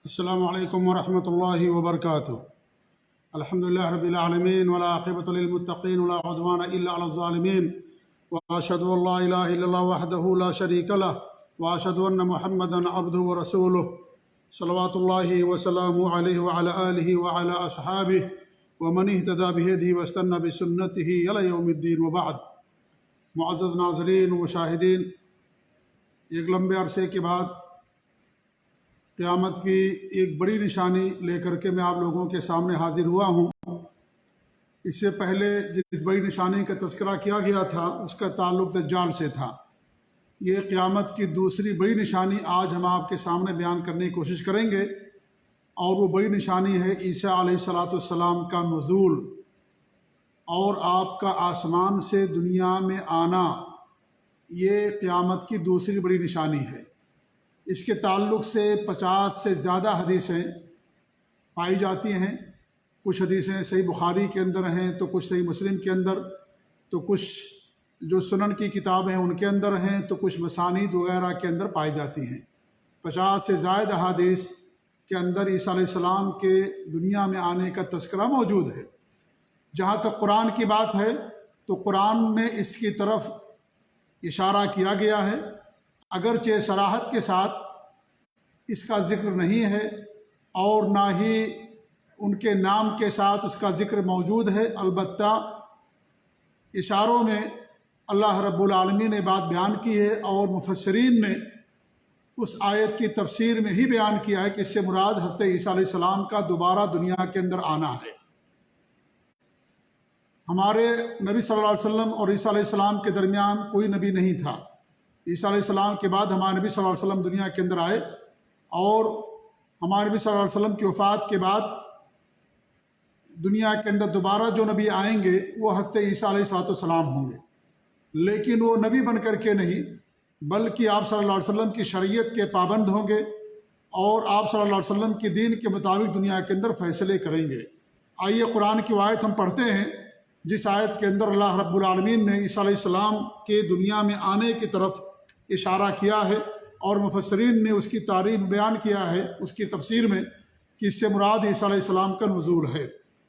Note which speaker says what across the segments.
Speaker 1: السلام علیکم ورحمۃ اللہ وبرکاتہ۔ الحمدللہ رب العالمین والعاقبۃ للمتقین ولا عدوان الا علی الظالمین، واشهد ان لا الہ الا اللہ وحدہ لا شریک لہ، واشهد ان محمدا عبدہ ورسولہ، صلوات اللہ وسلامہ علیہ وعلی آلہ وعلی اصحابہ ومن اہتدی بہدیہ واستنى بسنتہ الی یوم الدین، وبعد۔ معزز ناظرین و مشاہدین، ایک لمبے عرصے کے بعد قیامت کی ایک بڑی نشانی لے کر کے میں آپ لوگوں کے سامنے حاضر ہوا ہوں۔ اس سے پہلے جس بڑی نشانی کا تذکرہ کیا گیا تھا اس کا تعلق دجال سے تھا۔ یہ قیامت کی دوسری بڑی نشانی آج ہم آپ کے سامنے بیان کرنے کی کوشش کریں گے، اور وہ بڑی نشانی ہے عیسیٰ علیہ السلام کا نزول اور آپ کا آسمان سے دنیا میں آنا۔ یہ قیامت کی دوسری بڑی نشانی ہے۔ اس کے تعلق سے 50 سے زیادہ حدیثیں پائی جاتی ہیں۔ کچھ حدیثیں صحیح بخاری کے اندر ہیں، تو کچھ صحیح مسلم کے اندر، تو کچھ جو سنن کی کتابیں ہیں ان کے اندر ہیں، تو کچھ مسانید وغیرہ کے اندر پائی جاتی ہیں۔ 50 سے زائد احادیث کے اندر عیسیٰ علیہ السلام کے دنیا میں آنے کا تذکرہ موجود ہے۔ جہاں تک قرآن کی بات ہے تو قرآن میں اس کی طرف اشارہ کیا گیا ہے، اگرچہ صراحت کے ساتھ اس کا ذکر نہیں ہے اور نہ ہی ان کے نام کے ساتھ اس کا ذکر موجود ہے، البتہ اشاروں میں اللہ رب العالمین نے بات بیان کی ہے، اور مفسرین نے اس آیت کی تفسیر میں ہی بیان کیا ہے کہ اس سے مراد حضرت عیسیٰ علیہ السلام کا دوبارہ دنیا کے اندر آنا ہے۔ ہمارے نبی صلی اللہ علیہ وسلم اور عیسیٰ علیہ السلام کے درمیان کوئی نبی نہیں تھا۔ عیسیٰ علیہ السلام کے بعد ہمارے نبی صلی اللہ علیہ وسلم دنیا کے اندر آئے، اور ہمارے نبی صلی اللہ علیہ وسلم کی وفات کے بعد دنیا کے اندر دوبارہ جو نبی آئیں گے وہ حضرت عیسیٰ علیہ السلام ہوں گے، لیکن وہ نبی بن کر کے نہیں، بلکہ آپ صلی اللہ علیہ وسلم کی شریعت کے پابند ہوں گے، اور آپ صلی اللہ علیہ وسلم کی دین کے مطابق دنیا کے اندر فیصلے کریں گے۔ آئیے قرآن کی آیت ہم پڑھتے ہیں، جس آیت کے اندر اللہ رب العالمین نے عیسیٰ علیہ السلام کے دنیا میں آنے کی طرف اشارہ کیا ہے، اور مفسرین نے اس کی تعریف بیان کیا ہے اس کی تفسیر میں کہ اس سے مراد عیسیٰ علیہ السلام کا نزول ہے۔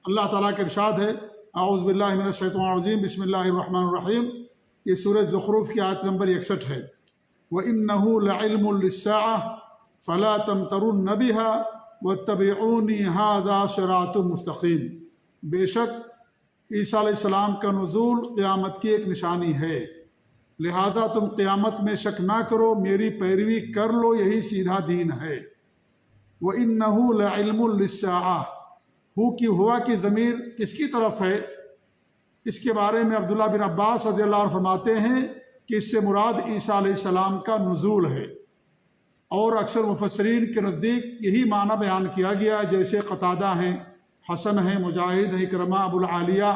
Speaker 1: اللہ تعالیٰ کا ارشاد ہے، اعوذ باللہ من الشیطان الرجیم، بسم اللہ الرحمن الرحیم۔ یہ سورہ زخرف کی آیت نمبر 61 ہے۔ وَإِنَّهُ لَعِلْمٌ لِلسَّاعَةِ فَلَا تَمْتَرُنَّ بِهَا وَاتَّبِعُونِ هَذَا صِرَاطٌ مُسْتَقِيمٌ۔ بے شک عیسیٰ علیہ السلام کا نزول قیامت کی ایک نشانی ہے، لہذا تم قیامت میں شک نہ کرو، میری پیروی کر لو، یہی سیدھا دین ہے۔ وَإِنَّهُ لَعِلْمٌ لِلسَّاعَةِ، ہو کی ہوا کی ضمیر کس کی طرف ہے؟ اس کے بارے میں عبداللہ بن عباس رضی اللہ عنہ فرماتے ہیں کہ اس سے مراد عیسیٰ علیہ السلام کا نزول ہے، اور اکثر مفسرین کے نزدیک یہی معنی بیان کیا گیا، جیسے قتادہ ہیں، حسن ہیں، مجاہد ہیں، اکرمہ، ابو العالیہ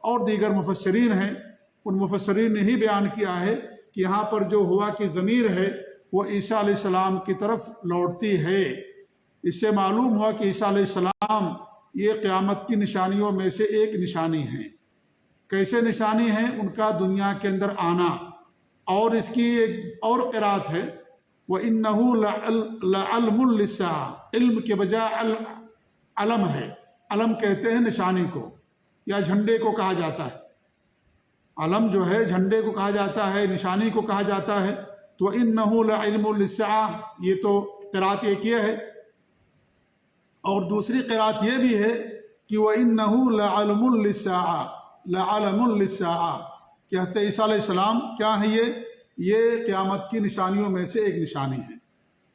Speaker 1: اور دیگر مفسرین ہیں۔ ان مفسرین نے ہی بیان کیا ہے کہ یہاں پر جو ہوا کی ضمیر ہے وہ عیسیٰ علیہ السلام کی طرف لوٹتی ہے۔ اس سے معلوم ہوا کہ عیسیٰ علیہ السلام یہ قیامت کی نشانیوں میں سے ایک نشانی ہیں۔ کیسے نشانی ہیں؟ ان کا دنیا کے اندر آنا، اور اس کی ایک اور قرات ہے، وَإِنَّهُ لَعِلْمٌ لِلسَّاعَةِ، علم کے بجائے علم ہے۔ علم کہتے ہیں نشانی کو، یا جھنڈے کو کہا جاتا ہے۔ علم جو ہے جھنڈے کو کہا جاتا ہے، نشانی کو کہا جاتا ہے۔ تو وَإِنَّهُ لَعِلْمٌ لِلسَّاعَةِ، یہ تو قرات ایک یہ ہے، اور دوسری قرات یہ بھی ہے کہ وَإِنَّهُ لَعِلْمٌ لِلسَّاعَةِ، لَعِلْمٌ لِلسَّاعَةِ، کہ حضرت عیسیٰ علیہ السلام کیا ہے؟ یہ قیامت کی نشانیوں میں سے ایک نشانی ہے۔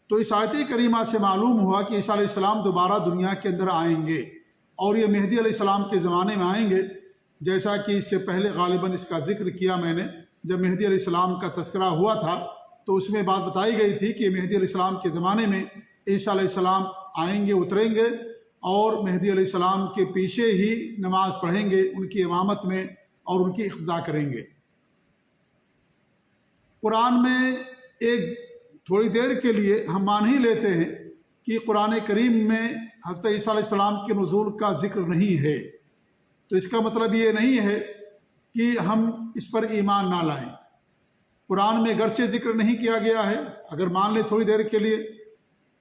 Speaker 1: تو اس آیت کریمہ سے معلوم ہوا کہ عیسیٰ علیہ السلام دوبارہ دنیا کے اندر آئیں گے، اور یہ مہدی علیہ السلام کے زمانے میں آئیں گے، جیسا کہ اس سے پہلے غالباً اس کا ذکر کیا میں نے، جب مہدی علیہ السلام کا تذکرہ ہوا تھا تو اس میں بات بتائی گئی تھی کہ مہدی علیہ السلام کے زمانے میں عیسیٰ علیہ السلام آئیں گے، اتریں گے، اور مہدی علیہ السلام کے پیچھے ہی نماز پڑھیں گے، ان کی امامت میں، اور ان کی اقتداء کریں گے۔ قرآن میں ایک تھوڑی دیر کے لیے ہم مان ہی لیتے ہیں کہ قرآن کریم میں حضرت عیسیٰ علیہ السلام کے نزول کا ذکر نہیں ہے، تو اس کا مطلب یہ نہیں ہے کہ ہم اس پر ایمان نہ لائیں۔ قرآن میں گرچہ ذکر نہیں کیا گیا ہے، اگر مان لیں تھوڑی دیر کے لیے،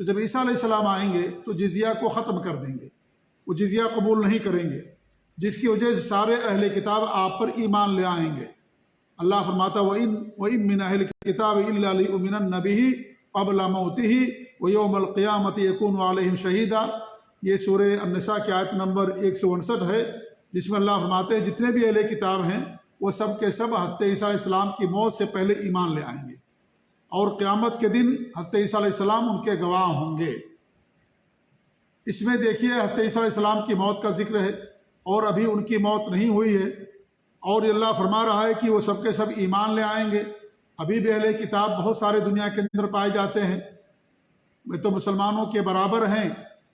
Speaker 1: تو جب عیسیٰ علیہ السلام آئیں گے تو جزیہ کو ختم کر دیں گے، وہ جزیہ قبول نہیں کریں گے، جس کی وجہ سے سارے اہل کتاب آپ پر ایمان لے آئیں گے۔ اللہ فرماتا وَإِن مِّنْ أَهْلِ الْكِتَابِ إِلَّا لِيُؤْمِنَنَّ بِهِ قَبْلَ مَوْتِهِ وَيَوْمَ الْقِيَامَةِ يَكُونُ عَلَيْهِمْ شَهِيدًا۔ یہ سورہ النساء کی آیت نمبر 159 ہے، جس میں اللہ فرماتے ہیں جتنے بھی اہل کتاب ہیں وہ سب کے سب حضرت عیسیٰ علیہ السلام کی موت سے پہلے ایمان لے آئیں گے، اور قیامت کے دن حضرت عیسیٰ علیہ السلام ان کے گواہ ہوں گے۔ اس میں دیکھیے حضرت عیسیٰ علیہ السلام کی موت کا ذکر ہے، اور ابھی ان کی موت نہیں ہوئی ہے، اور اللہ فرما رہا ہے کہ وہ سب کے سب ایمان لے آئیں گے۔ ابھی بھی اہل کتاب بہت سارے دنیا کے اندر پائے جاتے ہیں، وہ تو مسلمانوں کے برابر ہیں،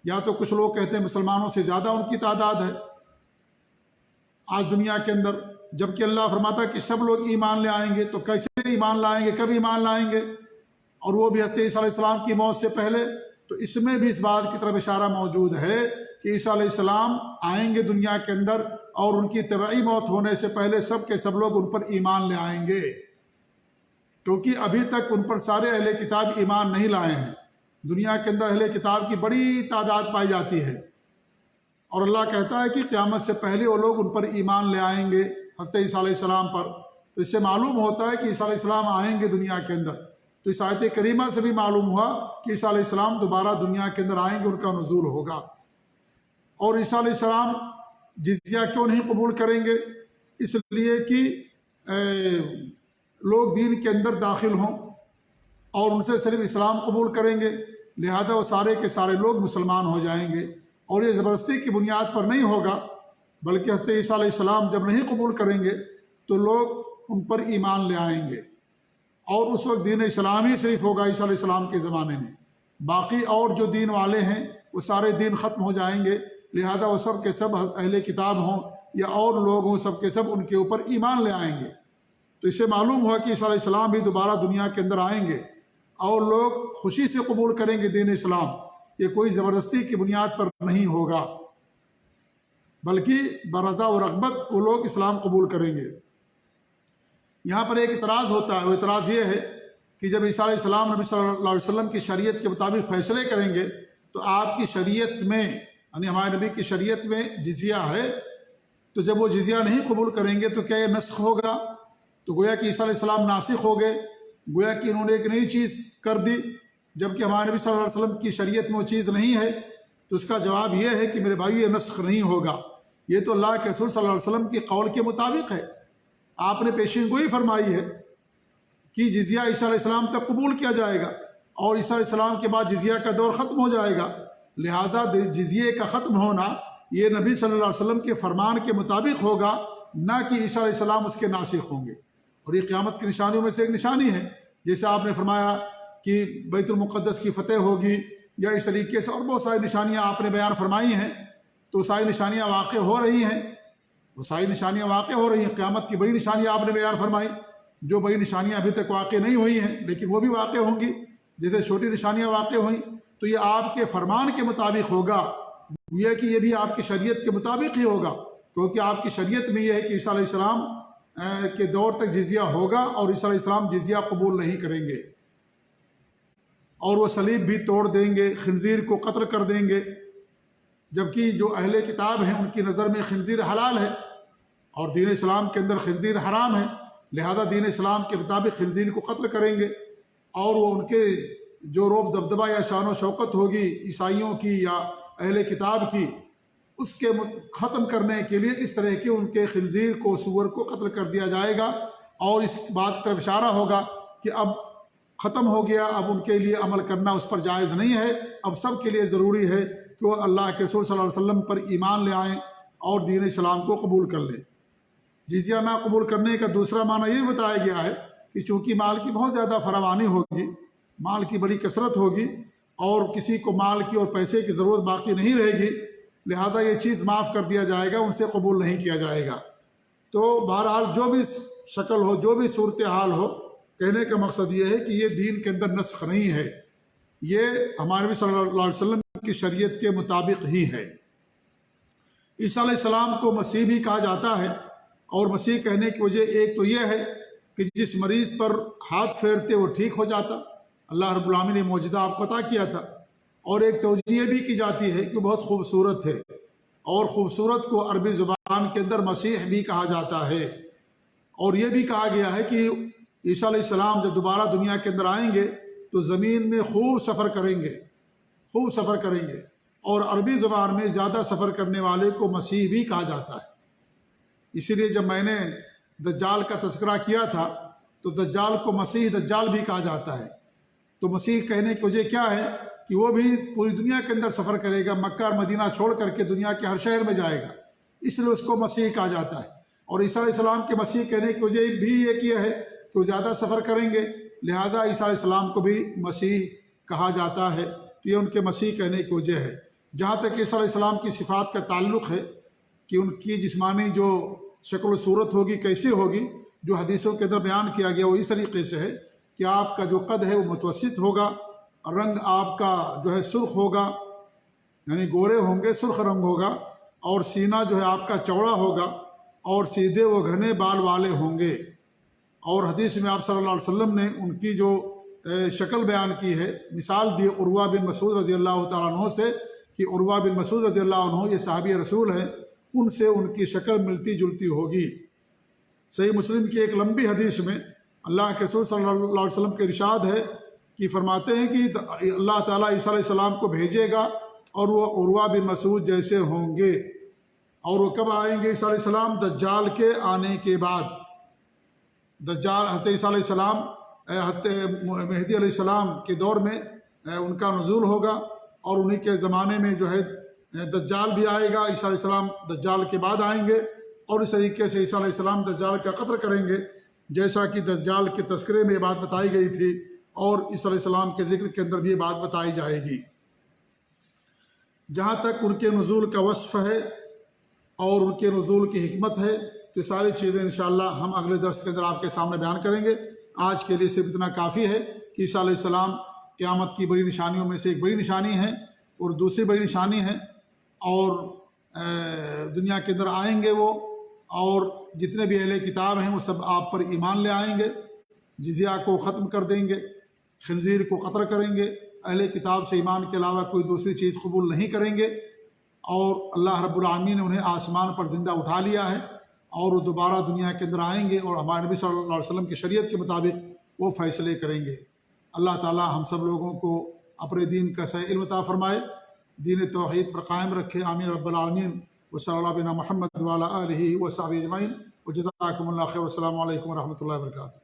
Speaker 1: یا تو کچھ لوگ کہتے ہیں مسلمانوں سے زیادہ ان کی تعداد ہے آج دنیا کے اندر، جبکہ اللہ فرماتا ہے کہ سب لوگ ایمان لے آئیں گے۔ تو کیسے ایمان لائیں گے، کب ایمان لائیں گے، اور وہ بھی حضرت عیسیٰ علیہ السلام کی موت سے پہلے؟ تو اس میں بھی اس بات کی طرف اشارہ موجود ہے کہ عیسیٰ علیہ السلام آئیں گے دنیا کے اندر، اور ان کی طبعی موت ہونے سے پہلے سب کے سب لوگ ان پر ایمان لے آئیں گے، کیونکہ ابھی تک ان پر سارے اہل کتاب ایمان نہیں لائے ہیں۔ دنیا کے اندر اہل کتاب کی بڑی تعداد پائی جاتی ہے، اور اللہ کہتا ہے کہ قیامت سے پہلے وہ لوگ ان پر ایمان لے آئیں گے حضرت عیسیٰ علیہ السلام پر۔ تو اس سے معلوم ہوتا ہے کہ عیسیٰ علیہ السلام آئیں گے دنیا کے اندر۔ تو اس آیت کریمہ سے بھی معلوم ہوا کہ عیسیٰ علیہ السلام دوبارہ دنیا کے اندر آئیں گے، ان کا نزول ہوگا۔ اور عیسیٰ علیہ السلام جزیہ کیوں نہیں قبول کریں گے؟ اس لیے کہ لوگ دین کے اندر داخل ہوں اور ان سے صرف اسلام قبول کریں گے، لہذا وہ سارے کے سارے لوگ مسلمان ہو جائیں گے، اور یہ زبردستی کی بنیاد پر نہیں ہوگا، بلکہ حضرت عیسیٰ علیہ السلام جب نہیں قبول کریں گے تو لوگ ان پر ایمان لے آئیں گے، اور اس وقت دین اسلام ہی صرف ہوگا عیسیٰ علیہ السلام کے زمانے میں۔ باقی اور جو دین والے ہیں وہ سارے دین ختم ہو جائیں گے، لہذا وہ سب کے سب اہل کتاب ہوں یا اور لوگ ہوں، سب کے سب ان کے اوپر ایمان لے آئیں گے۔ تو اس سے معلوم ہوا کہ عیسیٰ علیہ السلام بھی دوبارہ دنیا کے اندر آئیں گے، اور لوگ خوشی سے قبول کریں گے دین اسلام۔ یہ کوئی زبردستی کی بنیاد پر نہیں ہوگا، بلکہ برضا و رغبت وہ لوگ اسلام قبول کریں گے۔ یہاں پر ایک اعتراض ہوتا ہے، وہ اعتراض یہ ہے کہ جب عیسیٰ علیہ السلام نبی صلی اللہ علیہ وسلم کی شریعت کے مطابق فیصلے کریں گے تو آپ کی شریعت میں، یعنی ہمارے نبی کی شریعت میں جزیہ ہے، تو جب وہ جزیہ نہیں قبول کریں گے تو کیا یہ نسخ ہوگا؟ تو گویا کہ عیسیٰ علیہ السلام ناسخ ہو گئے، گویا کہ انہوں نے ایک نئی چیز کر دی، جبکہ ہمارے نبی صلی اللہ علیہ وسلم کی شریعت میں وہ چیز نہیں ہے۔ تو اس کا جواب یہ ہے کہ میرے بھائی یہ نسخ نہیں ہوگا، یہ تو اللہ کے رسول صلی اللہ علیہ وسلم کی قول کے مطابق ہے۔ آپ نے پیشین گوئی فرمائی ہے کہ جزیہ عیسیٰ علیہ السلام تک قبول کیا جائے گا، اور عیسیٰ علیہ السلام کے بعد جزیہ کا دور ختم ہو جائے گا، لہذا جزیے کا ختم ہونا یہ نبی صلی اللہ علیہ وسلم کے فرمان کے مطابق ہوگا، نہ کہ عیسیٰ علیہ السلام اس کے ناسخ ہوں گے۔ اور یہ قیامت کی نشانیوں میں سے ایک نشانی ہے، جیسے آپ نے فرمایا کہ بیت المقدس کی فتح ہوگی، یا اس طریقے سے اور بہت ساری نشانیاں آپ نے بیان فرمائی ہیں۔ تو ساری نشانیاں واقع ہو رہی ہیں، وہ ساری نشانیاں واقع ہو رہی ہیں۔ قیامت کی بڑی نشانیاں آپ نے بیان فرمائی، جو بڑی نشانیاں ابھی تک واقع نہیں ہوئی ہیں لیکن وہ بھی واقع ہوں گی، جیسے چھوٹی نشانیاں واقع ہوئیں۔ تو یہ آپ کے فرمان کے مطابق ہوگا، یہ کہ یہ بھی آپ کی شریعت کے مطابق ہی ہوگا، کیونکہ آپ کی شریعت میں یہ ہے کہ عیسیٰ علیہ السلام کے دور تک جزیہ ہوگا، اور عیسیٰ علیہ السلام جزیہ قبول نہیں کریں گے، اور وہ صلیب بھی توڑ دیں گے، خنزیر کو قتل کر دیں گے، جبکہ جو اہل کتاب ہیں ان کی نظر میں خنزیر حلال ہے، اور دین اسلام کے اندر خنزیر حرام ہے، لہذا دین اسلام کے مطابق خنزیر کو قتل کریں گے، اور وہ ان کے جو روب دبدبہ یا شان و شوکت ہوگی عیسائیوں کی یا اہل کتاب کی، اس کے ختم کرنے کے لیے اس طرح کے ان کے خنزیر کو، سور کو قتل کر دیا جائے گا، اور اس بات کی طرف اشارہ ہوگا کہ اب ختم ہو گیا، اب ان کے لیے عمل کرنا اس پر جائز نہیں ہے، اب سب کے لیے ضروری ہے کہ وہ اللہ کے رسول صلی اللہ علیہ وسلم پر ایمان لے آئیں اور دین اسلام کو قبول کر لیں۔ جزیہ نہ قبول کرنے کا دوسرا معنی یہ بتایا گیا ہے کہ چونکہ مال کی بہت زیادہ فراوانی ہوگی، مال کی بڑی کثرت ہوگی، اور کسی کو مال کی اور پیسے کی ضرورت باقی نہیں رہے گی، لہذا یہ چیز معاف کر دیا جائے گا، ان سے قبول نہیں کیا جائے گا۔ تو بہرحال جو بھی شکل ہو، جو بھی صورتحال ہو، کہنے کا مقصد یہ ہے کہ یہ دین کے اندر نسخ نہیں ہے، یہ ہمارے نبی صلی اللہ علیہ وسلم کی شریعت کے مطابق ہی ہے۔ عیسیٰ علیہ السلام کو مسیح بھی کہا جاتا ہے، اور مسیح کہنے کی وجہ ایک تو یہ ہے کہ جس مریض پر ہاتھ پھیرتے وہ ٹھیک ہو جاتا۔ اللہ رب العالمین نے معجزہ آپ کو عطا کیا تھا اور ایک توجیہ بھی کی جاتی ہے کہ بہت خوبصورت ہے، اور خوبصورت کو عربی زبان کے اندر مسیح بھی کہا جاتا ہے۔ اور یہ بھی کہا گیا ہے کہ عیسیٰ علیہ السلام جب دوبارہ دنیا کے اندر آئیں گے تو زمین میں خوب سفر کریں گے، خوب سفر کریں گے، اور عربی زبان میں زیادہ سفر کرنے والے کو مسیح بھی کہا جاتا ہے۔ اسی لیے جب میں نے دجال کا تذکرہ کیا تھا تو دجال کو مسیح دجال بھی کہا جاتا ہے۔ تو مسیح کہنے کی وجہ کیا ہے کہ وہ بھی پوری دنیا کے اندر سفر کرے گا، مکہ اور مدینہ چھوڑ کر کے دنیا کے ہر شہر میں جائے گا، اس لیے اس کو مسیح کہا جاتا ہے۔ اور عیسیٰ علیہ السلام کے مسیح کہنے کی وجہ بھی یہ کیا ہے کہ وہ زیادہ سفر کریں گے، لہذا عیسیٰ علیہ السلام کو بھی مسیح کہا جاتا ہے۔ تو یہ ان کے مسیح کہنے کی وجہ ہے۔ جہاں تک عیسیٰ علیہ السلام کی صفات کا تعلق ہے کہ ان کی جسمانی جو شکل و صورت ہوگی کیسی ہوگی، جو حدیثوں کے اندر بیان کیا گیا وہ اس طریقے سے ہے کہ آپ کا جو قد ہے وہ متوسط ہوگا، رنگ آپ کا جو ہے سرخ ہوگا، یعنی گورے ہوں گے، سرخ رنگ ہوگا، اور سینہ جو ہے آپ کا چوڑا ہوگا، اور سیدھے و گھنے بال والے ہوں گے۔ اور حدیث میں آپ صلی اللہ علیہ وسلم نے ان کی جو شکل بیان کی ہے، مثال دی عروہ بن مسعود رضی اللہ تعالیٰ عنہ سے کہ عروہ بن مسعود رضی اللہ عنہ یہ صحابی رسول ہیں، ان سے ان کی شکل ملتی جلتی ہوگی۔ صحیح مسلم کی ایک لمبی حدیث میں اللہ کے رسول صلی اللہ علیہ وسلم کے ارشاد ہے کہ فرماتے ہیں کہ اللہ تعالیٰ عیسیٰ علیہ السلام کو بھیجے گا اور وہ عروہ بن مسعود جیسے ہوں گے۔ اور وہ کب آئیں گے عیسیٰ علیہ السلام؟ دجال کے آنے کے بعد۔ دجال حضرت عیسیٰ علیہ السلام حضرت مہدی علیہ السلام کے دور میں ان کا نزول ہوگا، اور انہی کے زمانے میں جو ہے دجال بھی آئے گا۔ عیسیٰ علیہ السلام دجال کے بعد آئیں گے، اور اس طریقے سے عیسیٰ علیہ السلام دجال کا قتل کریں گے، جیسا کہ دجال کے تذکرے میں یہ بات بتائی گئی تھی، اور عیسیٰ علیہ السلام کے ذکر کے اندر بھی یہ بات بتائی جائے گی۔ جہاں تک ان کے نزول کا وصف ہے اور ان کے نزول کی حکمت ہے تو ساری چیزیں انشاءاللہ ہم اگلے درس کے اندر آپ کے سامنے بیان کریں گے۔ آج کے لیے صرف اتنا کافی ہے کہ عیسیٰ علیہ السلام قیامت کی بڑی نشانیوں میں سے ایک بڑی نشانی ہے، اور دوسری بڑی نشانی ہے، اور دنیا کے اندر آئیں گے وہ، اور جتنے بھی اہل کتاب ہیں وہ سب آپ پر ایمان لے آئیں گے، جزیہ کو ختم کر دیں گے، خنزیر کو قتل کریں گے، اہل کتاب سے ایمان کے علاوہ کوئی دوسری چیز قبول نہیں کریں گے، اور اللہ رب العالمین نے انہیں آسمان پر زندہ اٹھا لیا ہے، اور وہ دوبارہ دنیا کے اندر آئیں گے، اور ہمارے نبی صلی اللہ علیہ وسلم کی شریعت کے مطابق وہ فیصلے کریں گے۔ اللہ تعالی ہم سب لوگوں کو اپنے دین کا صحیح علم عطا فرمائے، دین توحید پر قائم رکھے، آمین رب العالمین۔ وصلی اللہ بنا محمد وعلی آلہ وصحبہ اجمعین، وجزاکم اللہ خیر، والسلام علیکم ورحمۃ اللہ وبرکاتہ۔